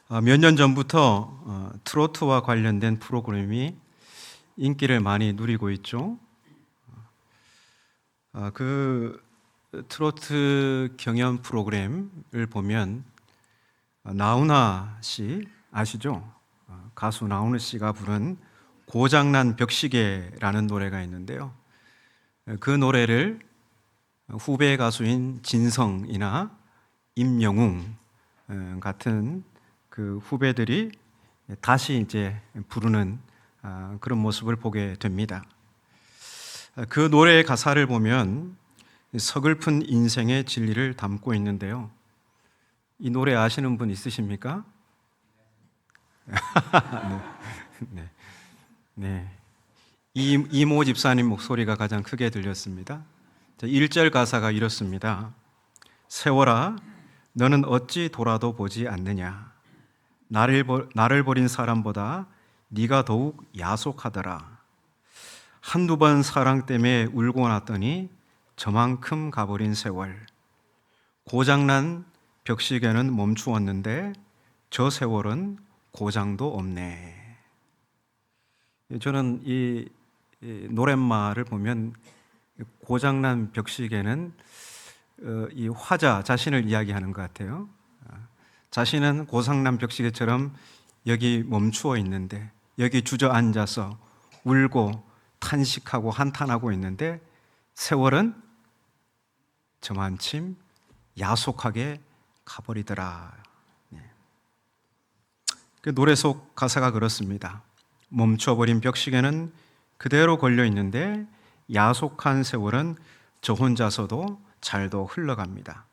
몇 년 전부터 트로트와 관련된 프로그램이 인기를 많이 누리고 있죠. 그 트로트 경연 프로그램을 보면 나훈아 씨 아시죠? 가수 나훈아 씨가 부른 고장난 벽시계라는 노래가 있는데요. 그 노래를 후배 가수인 진성이나 임영웅 같은 그 후배들이 다시 이제 부르는 그런 모습을 보게 됩니다. 그 노래의 가사를 보면 서글픈 인생의 진리를 담고 있는데요. 이 노래 아시는 분 있으십니까? 네. 네. 이모 집사님 목소리가 가장 크게 들렸습니다. 1절 가사가 이렇습니다. 세월아, 너는 어찌 돌아도 보지 않느냐? 나를 버린 사람보다 네가 더욱 야속하더라. 한두 번 사랑 때문에 울고 났더니 저만큼 가버린 세월. 고장난 벽시계는 멈추었는데 저 세월은 고장도 없네. 저는 이 노랫말을 보면 고장난 벽시계는 이 화자 자신을 이야기하는 것 같아요. 자신은 고장난 벽시계처럼 여기 멈추어 있는데, 여기 주저앉아서 울고 탄식하고 한탄하고 있는데 세월은 저만침 야속하게 가버리더라. 그 노래 속 가사가 그렇습니다. 멈춰버린 벽시계는 그대로 걸려 있는데 야속한 세월은 저 혼자서도 잘도 흘러갑니다.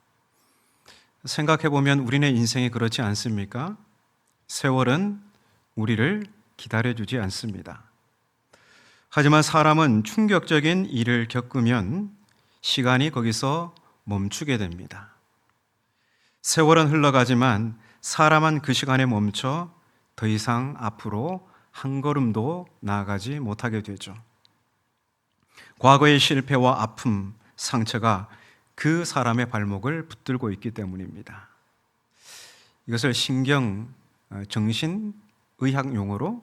생각해보면 우리네 인생이 그렇지 않습니까? 세월은 우리를 기다려주지 않습니다. 하지만 사람은 충격적인 일을 겪으면 시간이 거기서 멈추게 됩니다. 세월은 흘러가지만 사람은 그 시간에 멈춰 더 이상 앞으로 한 걸음도 나아가지 못하게 되죠. 과거의 실패와 아픔, 상처가 그 사람의 발목을 붙들고 있기 때문입니다. 이것을 정신의학 용어로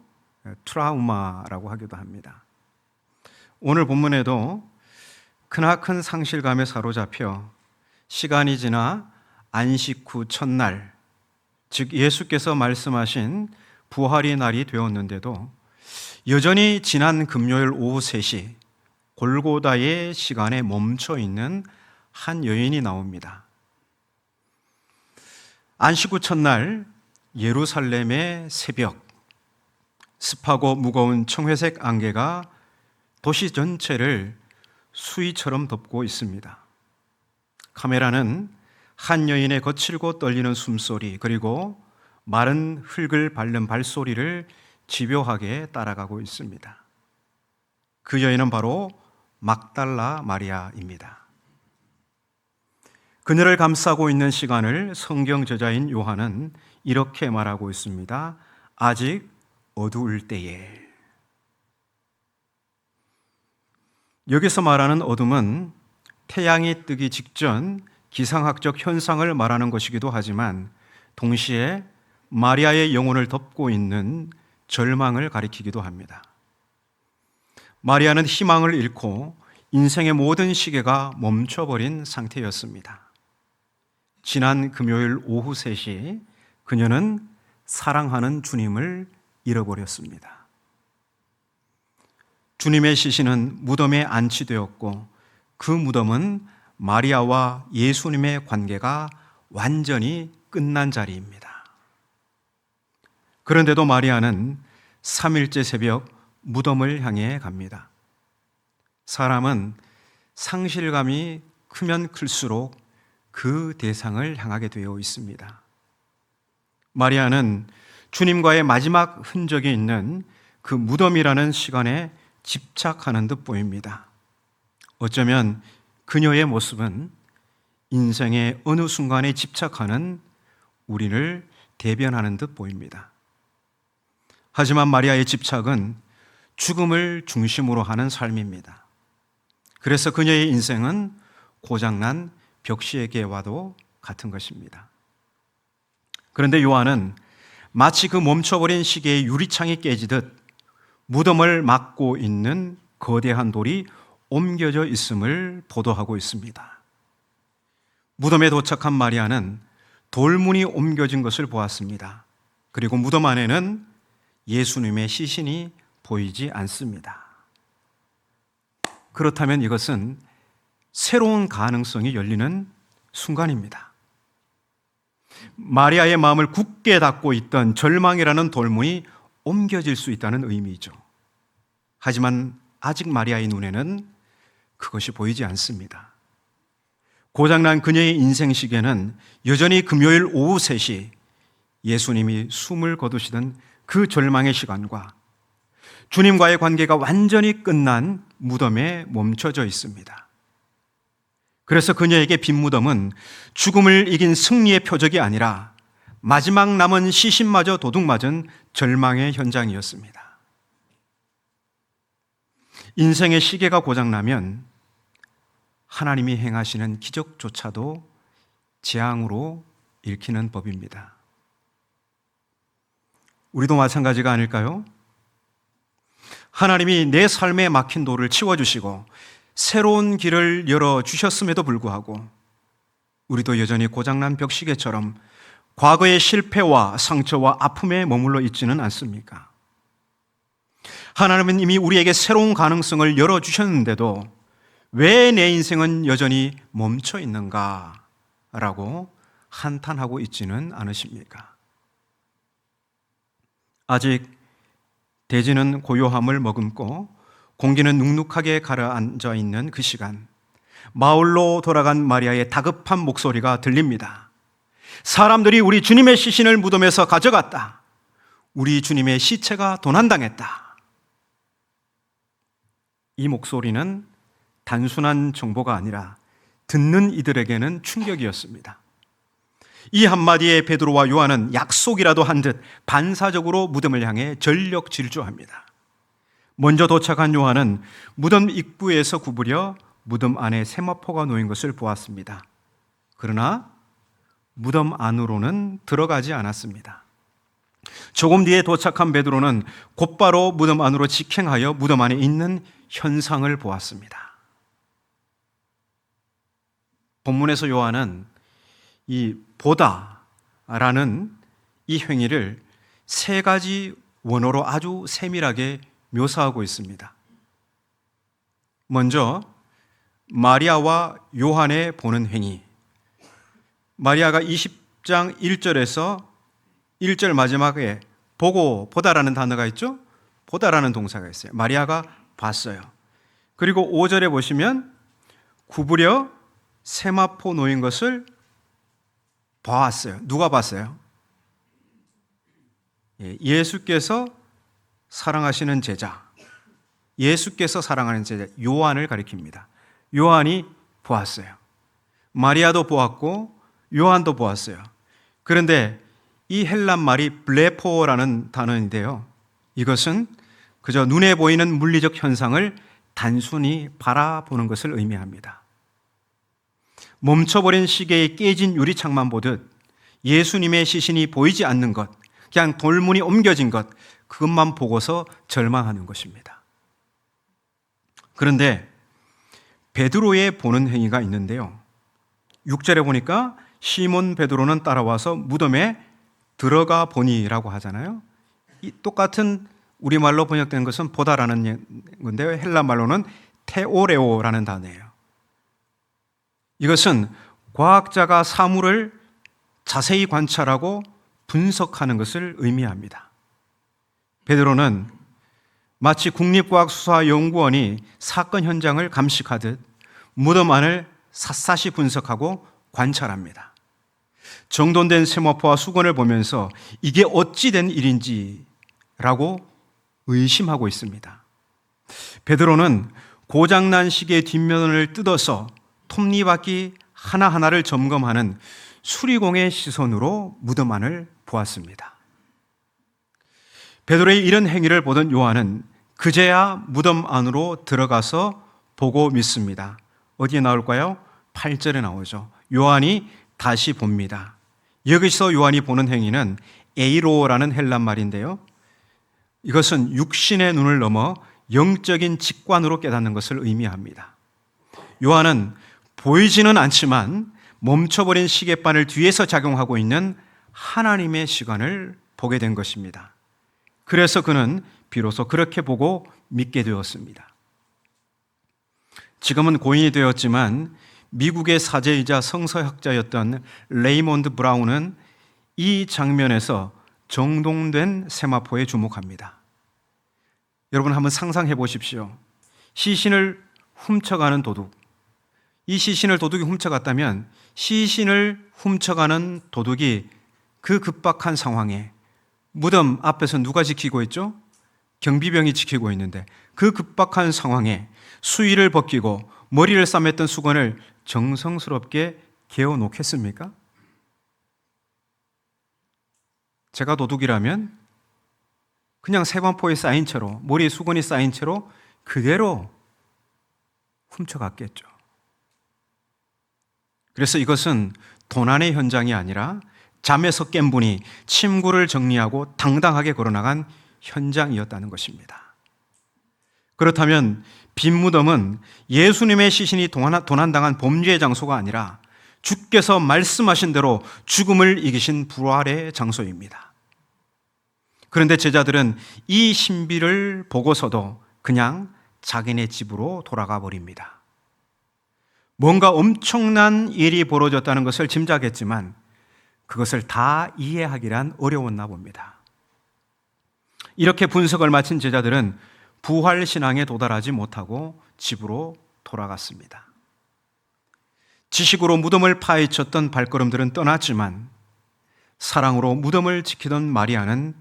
트라우마라고 하기도 합니다. 오늘 본문에도 크나큰 상실감에 사로잡혀 시간이 지나 안식 후 첫날, 즉 예수께서 말씀하신 부활의 날이 되었는데도 여전히 지난 금요일 오후 3시 골고다의 시간에 멈춰 있는 한 여인이 나옵니다. 안식 후 첫날 예루살렘의 새벽, 습하고 무거운 청회색 안개가 도시 전체를 수위처럼 덮고 있습니다. 카메라는 한 여인의 거칠고 떨리는 숨소리, 그리고 마른 흙을 밟는 발소리를 집요하게 따라가고 있습니다. 그 여인은 바로 막달라 마리아입니다. 그녀를 감싸고 있는 시간을 성경 저자인 요한은 이렇게 말하고 있습니다. 아직 어두울 때에. 여기서 말하는 어둠은 태양이 뜨기 직전 기상학적 현상을 말하는 것이기도 하지만 동시에 마리아의 영혼을 덮고 있는 절망을 가리키기도 합니다. 마리아는 희망을 잃고 인생의 모든 시계가 멈춰버린 상태였습니다. 지난 금요일 오후 3시 그녀는 사랑하는 주님을 잃어버렸습니다. 주님의 시신은 무덤에 안치되었고 그 무덤은 마리아와 예수님의 관계가 완전히 끝난 자리입니다. 그런데도 마리아는 3일째 새벽 무덤을 향해 갑니다. 사람은 상실감이 크면 클수록 그 대상을 향하게 되어 있습니다. 마리아는 주님과의 마지막 흔적이 있는 그 무덤이라는 시간에 집착하는 듯 보입니다. 어쩌면 그녀의 모습은 인생의 어느 순간에 집착하는 우리를 대변하는 듯 보입니다. 하지만 마리아의 집착은 죽음을 중심으로 하는 삶입니다. 그래서 그녀의 인생은 고장난 벽시계와도 같은 것입니다. 그런데 요한은 마치 그 멈춰버린 시계의 유리창이 깨지듯 무덤을 막고 있는 거대한 돌이 옮겨져 있음을 보도하고 있습니다. 무덤에 도착한 마리아는 돌문이 옮겨진 것을 보았습니다. 그리고 무덤 안에는 예수님의 시신이 보이지 않습니다. 그렇다면 이것은 새로운 가능성이 열리는 순간입니다. 마리아의 마음을 굳게 닫고 있던 절망이라는 돌문이 옮겨질 수 있다는 의미죠. 하지만 아직 마리아의 눈에는 그것이 보이지 않습니다. 고장난 그녀의 인생 시계는 여전히 금요일 오후 3시 예수님이 숨을 거두시던 그 절망의 시간과 주님과의 관계가 완전히 끝난 무덤에 멈춰져 있습니다. 그래서 그녀에게 빈 무덤은 죽음을 이긴 승리의 표적이 아니라 마지막 남은 시신마저 도둑맞은 절망의 현장이었습니다. 인생의 시계가 고장나면 하나님이 행하시는 기적조차도 재앙으로 읽히는 법입니다. 우리도 마찬가지가 아닐까요? 하나님이 내 삶에 막힌 돌을 치워주시고 새로운 길을 열어주셨음에도 불구하고 우리도 여전히 고장난 벽시계처럼 과거의 실패와 상처와 아픔에 머물러 있지는 않습니까? 하나님은 이미 우리에게 새로운 가능성을 열어주셨는데도 왜 내 인생은 여전히 멈춰 있는가? 라고 한탄하고 있지는 않으십니까? 아직 대지는 고요함을 머금고 공기는 눅눅하게 가라앉아 있는 그 시간, 마을로 돌아간 마리아의 다급한 목소리가 들립니다. 사람들이 우리 주님의 시신을 무덤에서 가져갔다. 우리 주님의 시체가 도난당했다. 이 목소리는 단순한 정보가 아니라 듣는 이들에게는 충격이었습니다. 이 한마디에 베드로와 요한은 약속이라도 한 듯 반사적으로 무덤을 향해 전력 질주합니다. 먼저 도착한 요한은 무덤 입구에서 구부려 무덤 안에 세마포가 놓인 것을 보았습니다. 그러나 무덤 안으로는 들어가지 않았습니다. 조금 뒤에 도착한 베드로는 곧바로 무덤 안으로 직행하여 무덤 안에 있는 현상을 보았습니다. 본문에서 요한은 이 보다라는 이 행위를 3가지 원어로 아주 세밀하게 묘사하고 있습니다. 먼저 마리아와 요한의 보는 행위. 마리아가 20장 1절에서 1절 마지막에 보고 보다라는 단어가 있죠? 보다라는 동사가 있어요. 마리아가 봤어요. 그리고 5절에 보시면 구부려 세마포 놓인 것을 봤어요. 누가 봤어요? 예수께서 사랑하시는 제자, 예수께서 사랑하는 제자 요한을 가리킵니다. 요한이 보았어요. 마리아도 보았고 요한도 보았어요. 그런데 이 헬란 말이 블레포라는 단어인데요, 이것은 그저 눈에 보이는 물리적 현상을 단순히 바라보는 것을 의미합니다. 멈춰버린 시계의 깨진 유리창만 보듯 예수님의 시신이 보이지 않는 것, 그냥 돌문이 옮겨진 것, 그것만 보고서 절망하는 것입니다. 그런데 베드로의 보는 행위가 있는데요, 6절에 보니까 시몬 베드로는 따라와서 무덤에 들어가 보니라고 하잖아요. 이 똑같은 우리말로 번역된 것은 보다라는 건데요, 헬라 말로는 테오레오라는 단어예요. 이것은 과학자가 사물을 자세히 관찰하고 분석하는 것을 의미합니다. 베드로는 마치 국립과학수사연구원이 사건 현장을 감식하듯 무덤 안을 샅샅이 분석하고 관찰합니다. 정돈된 세마포와 수건을 보면서 이게 어찌 된 일인지라고 의심하고 있습니다. 베드로는 고장난 시계의 뒷면을 뜯어서 톱니바퀴 하나하나를 점검하는 수리공의 시선으로 무덤 안을 보았습니다. 베드로의 이런 행위를 보던 요한은 그제야 무덤 안으로 들어가서 보고 믿습니다. 어디에 나올까요? 8절에 나오죠. 요한이 다시 봅니다. 여기서 요한이 보는 행위는 에이로라는 헬란 말인데요. 이것은 육신의 눈을 넘어 영적인 직관으로 깨닫는 것을 의미합니다. 요한은 보이지는 않지만 멈춰버린 시계바늘 뒤에서 작용하고 있는 하나님의 시간을 보게 된 것입니다. 그래서 그는 비로소 그렇게 보고 믿게 되었습니다. 지금은 고인이 되었지만 미국의 사제이자 성서학자였던 레이몬드 브라운은 이 장면에서 정동된 세마포에 주목합니다. 여러분 한번 상상해 보십시오. 시신을 훔쳐가는 도둑. 이 시신을 도둑이 훔쳐갔다면 시신을 훔쳐가는 도둑이 그 급박한 상황에 무덤 앞에서 누가 지키고 있죠? 경비병이 지키고 있는데 그 급박한 상황에 수의를 벗기고 머리를 싸맸던 수건을 정성스럽게 개어 놓겠습니까? 제가 도둑이라면 그냥 세반포에 쌓인 채로, 머리에 수건이 쌓인 채로 그대로 훔쳐갔겠죠. 그래서 이것은 도난의 현장이 아니라 잠에서 깬 분이 침구를 정리하고 당당하게 걸어나간 현장이었다는 것입니다. 그렇다면 빈 무덤은 예수님의 시신이 도난당한 범죄의 장소가 아니라 주께서 말씀하신 대로 죽음을 이기신 부활의 장소입니다. 그런데 제자들은 이 신비를 보고서도 그냥 자기네 집으로 돌아가 버립니다. 뭔가 엄청난 일이 벌어졌다는 것을 짐작했지만 그것을 다 이해하기란 어려웠나 봅니다. 이렇게 분석을 마친 제자들은 부활신앙에 도달하지 못하고 집으로 돌아갔습니다. 지식으로 무덤을 파헤쳤던 발걸음들은 떠났지만 사랑으로 무덤을 지키던 마리아는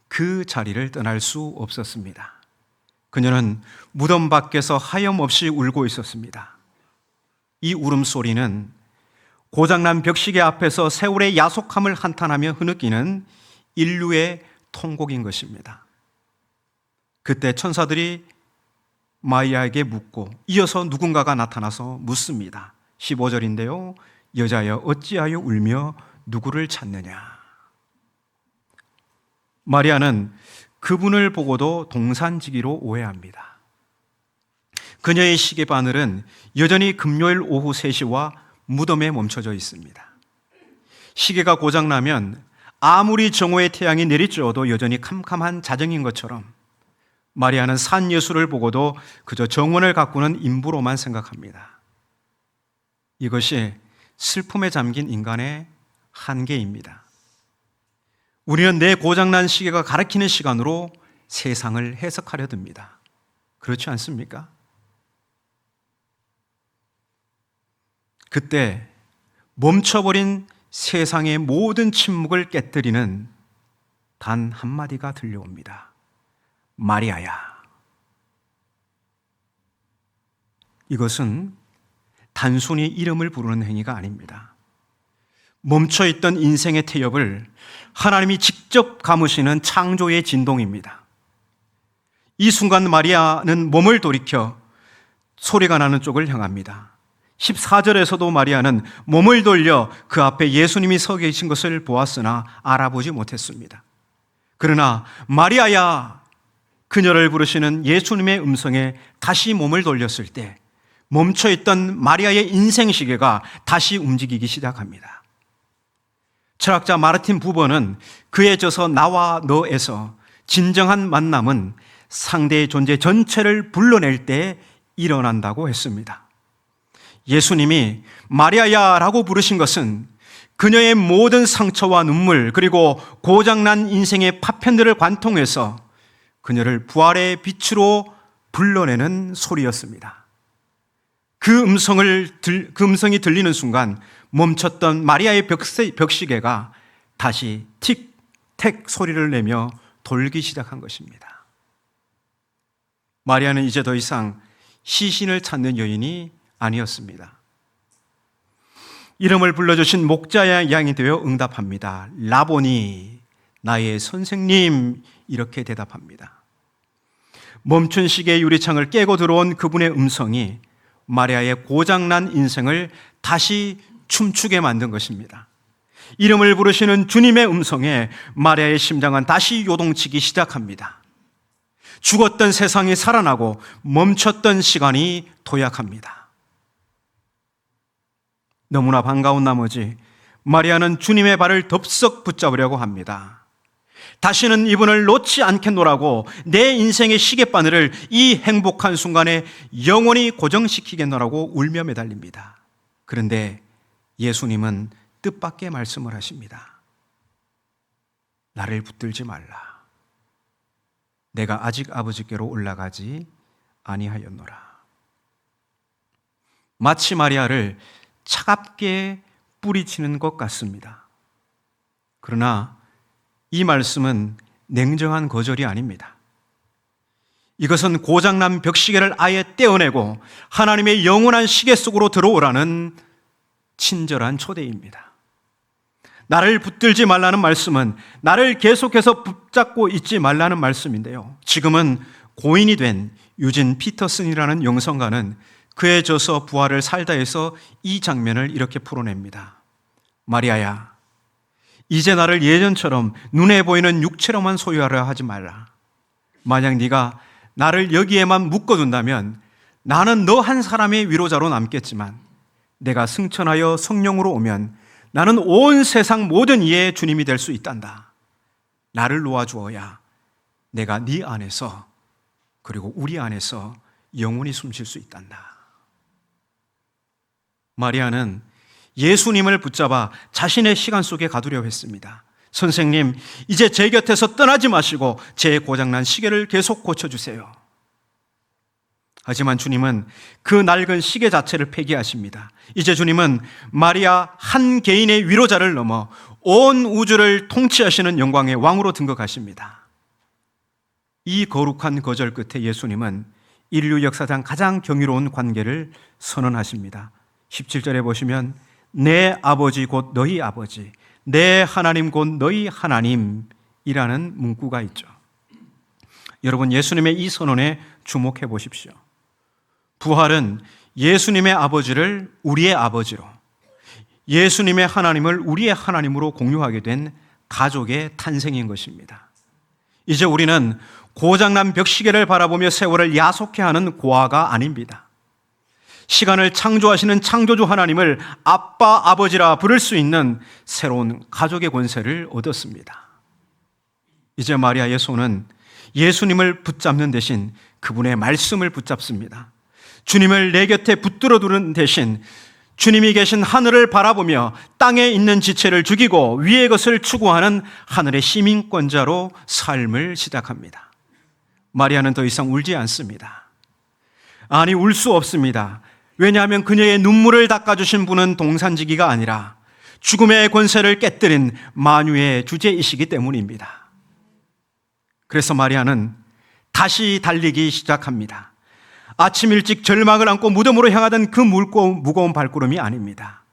그 자리를 떠날 수 없었습니다. 그녀는 무덤 밖에서 하염없이 울고 있었습니다. 이 울음소리는 고장난 벽시계 앞에서 세월의 야속함을 한탄하며 흐느끼는 인류의 통곡인 것입니다. 그때 천사들이 마리아에게 묻고 이어서 누군가가 나타나서 묻습니다. 15절인데요. 여자여 어찌하여 울며 누구를 찾느냐. 마리아는 그분을 보고도 동산지기로 오해합니다. 그녀의 시계바늘은 여전히 금요일 오후 3시와 무덤에 멈춰져 있습니다. 시계가 고장나면 아무리 정오의 태양이 내리쬐어도 여전히 캄캄한 자정인 것처럼 마리아는 산 예수를 보고도 그저 정원을 가꾸는 인부로만 생각합니다. 이것이 슬픔에 잠긴 인간의 한계입니다. 우리는 내 고장난 시계가 가리키는 시간으로 세상을 해석하려 듭니다. 그렇지 않습니까? 그때 멈춰버린 세상의 모든 침묵을 깨뜨리는 단 한마디가 들려옵니다. 마리아야. 이것은 단순히 이름을 부르는 행위가 아닙니다. 멈춰있던 인생의 태엽을 하나님이 직접 감으시는 창조의 진동입니다. 이 순간 마리아는 몸을 돌이켜 소리가 나는 쪽을 향합니다. 14절에서도 마리아는 몸을 돌려 그 앞에 예수님이 서 계신 것을 보았으나 알아보지 못했습니다. 그러나 마리아야, 그녀를 부르시는 예수님의 음성에 다시 몸을 돌렸을 때 멈춰있던 마리아의 인생시계가 다시 움직이기 시작합니다. 철학자 마르틴 부버는 그의 저서 나와 너에서 진정한 만남은 상대의 존재 전체를 불러낼 때 일어난다고 했습니다. 예수님이 마리아야라고 부르신 것은 그녀의 모든 상처와 눈물 그리고 고장난 인생의 파편들을 관통해서 그녀를 부활의 빛으로 불러내는 소리였습니다. 그 음성이 들리는 순간 멈췄던 마리아의 벽시계가 다시 틱택 소리를 내며 돌기 시작한 것입니다. 마리아는 이제 더 이상 시신을 찾는 여인이 아니었습니다. 이름을 불러주신 목자의 양이 되어 응답합니다. 라보니, 나의 선생님, 이렇게 대답합니다. 멈춘 시계의 유리창을 깨고 들어온 그분의 음성이 마리아의 고장난 인생을 다시 춤추게 만든 것입니다. 이름을 부르시는 주님의 음성에 마리아의 심장은 다시 요동치기 시작합니다. 죽었던 세상이 살아나고 멈췄던 시간이 도약합니다. 너무나 반가운 나머지 마리아는 주님의 발을 덥석 붙잡으려고 합니다. 다시는 이분을 놓지 않겠노라고, 내 인생의 시계바늘을 이 행복한 순간에 영원히 고정시키겠노라고 울며 매달립니다. 그런데 예수님은 뜻밖의 말씀을 하십니다. 나를 붙들지 말라. 내가 아직 아버지께로 올라가지 아니하였노라. 마치 마리아를 차갑게 뿌리치는 것 같습니다. 그러나 이 말씀은 냉정한 거절이 아닙니다. 이것은 고장난 벽시계를 아예 떼어내고 하나님의 영원한 시계 속으로 들어오라는 친절한 초대입니다. 나를 붙들지 말라는 말씀은 나를 계속해서 붙잡고 있지 말라는 말씀인데요. 지금은 고인이 된 유진 피터슨이라는 영성가는 그의 저서 부활을 살다에서 이 장면을 이렇게 풀어냅니다. 마리아야, 이제 나를 예전처럼 눈에 보이는 육체로만 소유하려 하지 말라. 만약 네가 나를 여기에만 묶어둔다면 나는 너 한 사람의 위로자로 남겠지만 내가 승천하여 성령으로 오면 나는 온 세상 모든 이의 주님이 될 수 있단다. 나를 놓아주어야 내가 네 안에서, 그리고 우리 안에서 영원히 숨쉴 수 있단다. 마리아는 예수님을 붙잡아 자신의 시간 속에 가두려 했습니다. 선생님, 이제 제 곁에서 떠나지 마시고 제 고장난 시계를 계속 고쳐주세요. 하지만 주님은 그 낡은 시계 자체를 폐기하십니다. 이제 주님은 마리아 한 개인의 위로자를 넘어 온 우주를 통치하시는 영광의 왕으로 등극하십니다. 이 거룩한 거절 끝에 예수님은 인류 역사상 가장 경이로운 관계를 선언하십니다. 17절에 보시면 내 아버지 곧 너희 아버지, 내 하나님 곧 너희 하나님이라는 문구가 있죠. 여러분, 예수님의 이 선언에 주목해 보십시오. 부활은 예수님의 아버지를 우리의 아버지로, 예수님의 하나님을 우리의 하나님으로 공유하게 된 가족의 탄생인 것입니다. 이제 우리는 고장난 벽시계를 바라보며 세월을 야속해하는 고아가 아닙니다. 시간을 창조하시는 창조주 하나님을 아빠, 아버지라 부를 수 있는 새로운 가족의 권세를 얻었습니다. 이제 마리아의 손은 예수님을 붙잡는 대신 그분의 말씀을 붙잡습니다. 주님을 내 곁에 붙들어 두는 대신 주님이 계신 하늘을 바라보며 땅에 있는 지체를 죽이고 위의 것을 추구하는 하늘의 시민권자로 삶을 시작합니다. 마리아는 더 이상 울지 않습니다. 아니, 울 수 없습니다. 왜냐하면 그녀의 눈물을 닦아주신 분은 동산지기가 아니라 죽음의 권세를 깨뜨린 만유의 주제이시기 때문입니다. 그래서 마리아는 다시 달리기 시작합니다. 아침 일찍 절망을 안고 무덤으로 향하던 그 무거운 발걸음이 아닙니다.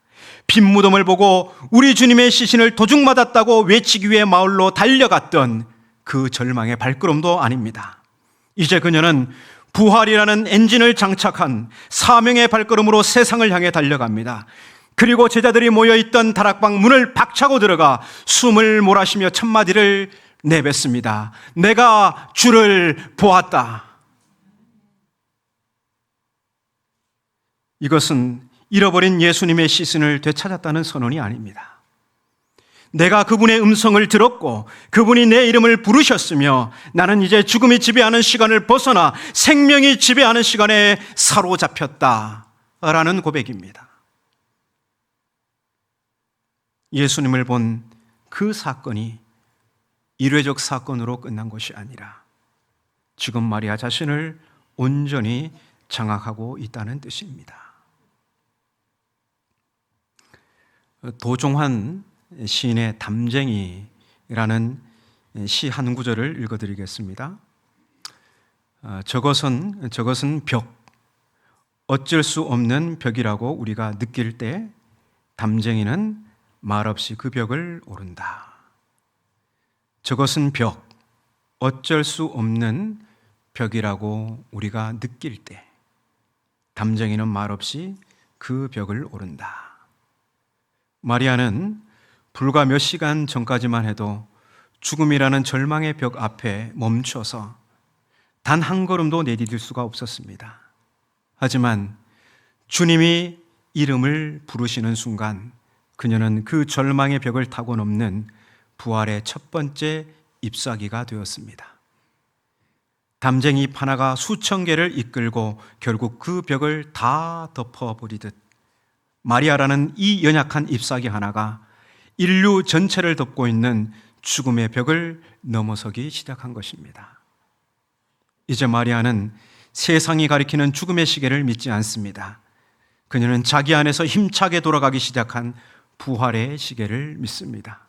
빈 무덤을 보고 우리 주님의 시신을 도둑맞았다고 외치기 위해 마을로 달려갔던 그 절망의 발걸음도 아닙니다. 이제 그녀는 부활이라는 엔진을 장착한 사명의 발걸음으로 세상을 향해 달려갑니다. 그리고 제자들이 모여있던 다락방 문을 박차고 들어가 숨을 몰아쉬며 첫마디를 내뱉습니다. 내가 주를 보았다. 이것은 잃어버린 예수님의 시신을 되찾았다는 선언이 아닙니다. 내가 그분의 음성을 들었고 그분이 내 이름을 부르셨으며 나는 이제 죽음이 지배하는 시간을 벗어나 생명이 지배하는 시간에 사로잡혔다라는 고백입니다. 예수님을 본 그 사건이 일회적 사건으로 끝난 것이 아니라 지금 마리아 자신을 온전히 장악하고 있다는 뜻입니다. 도종환 시인의 담쟁이라는 시 한 구절을 읽어드리겠습니다. 저것은 벽, 어쩔 수 없는 벽이라고 우리가 느낄 때 담쟁이는 말없이 그 벽을 오른다. 저것은 벽, 어쩔 수 없는 벽이라고 우리가 느낄 때 담쟁이는 말없이 그 벽을 오른다. 마리아는 불과 몇 시간 전까지만 해도 죽음이라는 절망의 벽 앞에 멈춰서 단 한 걸음도 내디딜 수가 없었습니다. 하지만 주님이 이름을 부르시는 순간 그녀는 그 절망의 벽을 타고 넘는 부활의 첫 번째 잎사귀가 되었습니다. 담쟁이 하나가 수천 개를 이끌고 결국 그 벽을 다 덮어버리듯 마리아라는 이 연약한 잎사귀 하나가 인류 전체를 덮고 있는 죽음의 벽을 넘어서기 시작한 것입니다. 이제 마리아는 세상이 가리키는 죽음의 시계를 믿지 않습니다. 그녀는 자기 안에서 힘차게 돌아가기 시작한 부활의 시계를 믿습니다.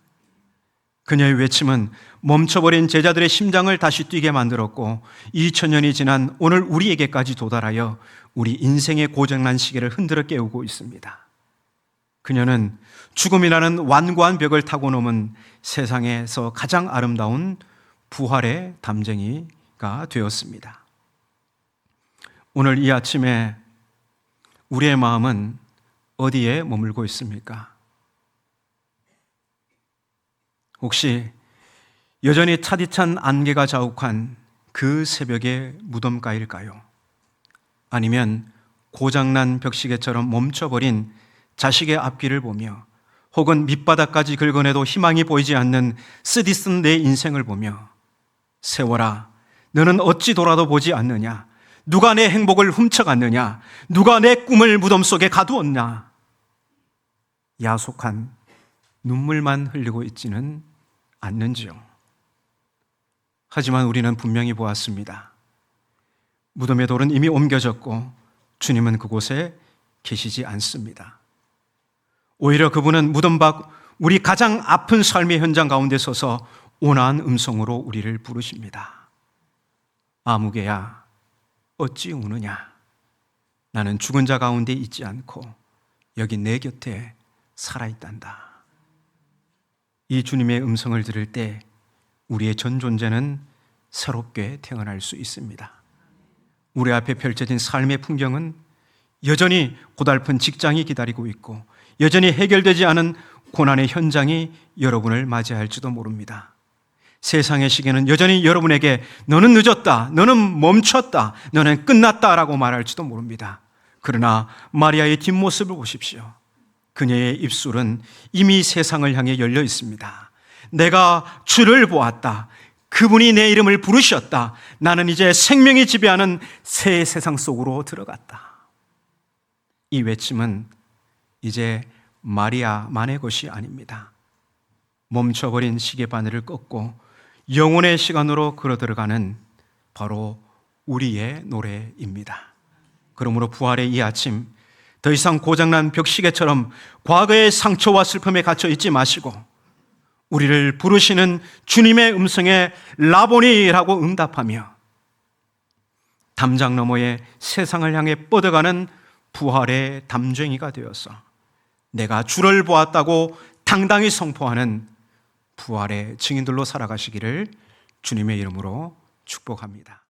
그녀의 외침은 멈춰버린 제자들의 심장을 다시 뛰게 만들었고 2000년이 지난 오늘 우리에게까지 도달하여 우리 인생의 고장난 시계를 흔들어 깨우고 있습니다. 그녀는 죽음이라는 완고한 벽을 타고 넘은 세상에서 가장 아름다운 부활의 담쟁이가 되었습니다. 오늘 이 아침에 우리의 마음은 어디에 머물고 있습니까? 혹시 여전히 차디찬 안개가 자욱한 그 새벽의 무덤가일까요? 아니면 고장난 벽시계처럼 멈춰버린 자식의 앞길을 보며 혹은 밑바닥까지 긁어내도 희망이 보이지 않는 쓰디쓴 내 인생을 보며 세월아, 너는 어찌 돌아도 보지 않느냐? 누가 내 행복을 훔쳐갔느냐? 누가 내 꿈을 무덤 속에 가두었냐? 야속한 눈물만 흘리고 있지는 않는지요. 하지만 우리는 분명히 보았습니다. 무덤의 돌은 이미 옮겨졌고 주님은 그곳에 계시지 않습니다. 오히려 그분은 무덤 밖 우리 가장 아픈 삶의 현장 가운데 서서 온화한 음성으로 우리를 부르십니다. 아무개야, 어찌 우느냐? 나는 죽은 자 가운데 있지 않고 여기 내 곁에 살아있단다. 이 주님의 음성을 들을 때 우리의 전 존재는 새롭게 태어날 수 있습니다. 우리 앞에 펼쳐진 삶의 풍경은 여전히 고달픈 직장이 기다리고 있고 여전히 해결되지 않은 고난의 현장이 여러분을 맞이할지도 모릅니다. 세상의 시계는 여전히 여러분에게 너는 늦었다, 너는 멈췄다, 너는 끝났다라고 말할지도 모릅니다. 그러나 마리아의 뒷모습을 보십시오. 그녀의 입술은 이미 세상을 향해 열려 있습니다. 내가 주를 보았다. 그분이 내 이름을 부르셨다. 나는 이제 생명이 지배하는 새 세상 속으로 들어갔다. 이 외침은 이제 마리아만의 것이 아닙니다. 멈춰버린 시계 바늘을 꺾고 영혼의 시간으로 걸어 들어가는 바로 우리의 노래입니다. 그러므로 부활의 이 아침 더 이상 고장난 벽시계처럼 과거의 상처와 슬픔에 갇혀 있지 마시고 우리를 부르시는 주님의 음성에 라보니라고 응답하며 담장 너머의 세상을 향해 뻗어가는 부활의 담쟁이가 되어서 내가 주를 보았다고 당당히 선포하는 부활의 증인들로 살아가시기를 주님의 이름으로 축복합니다.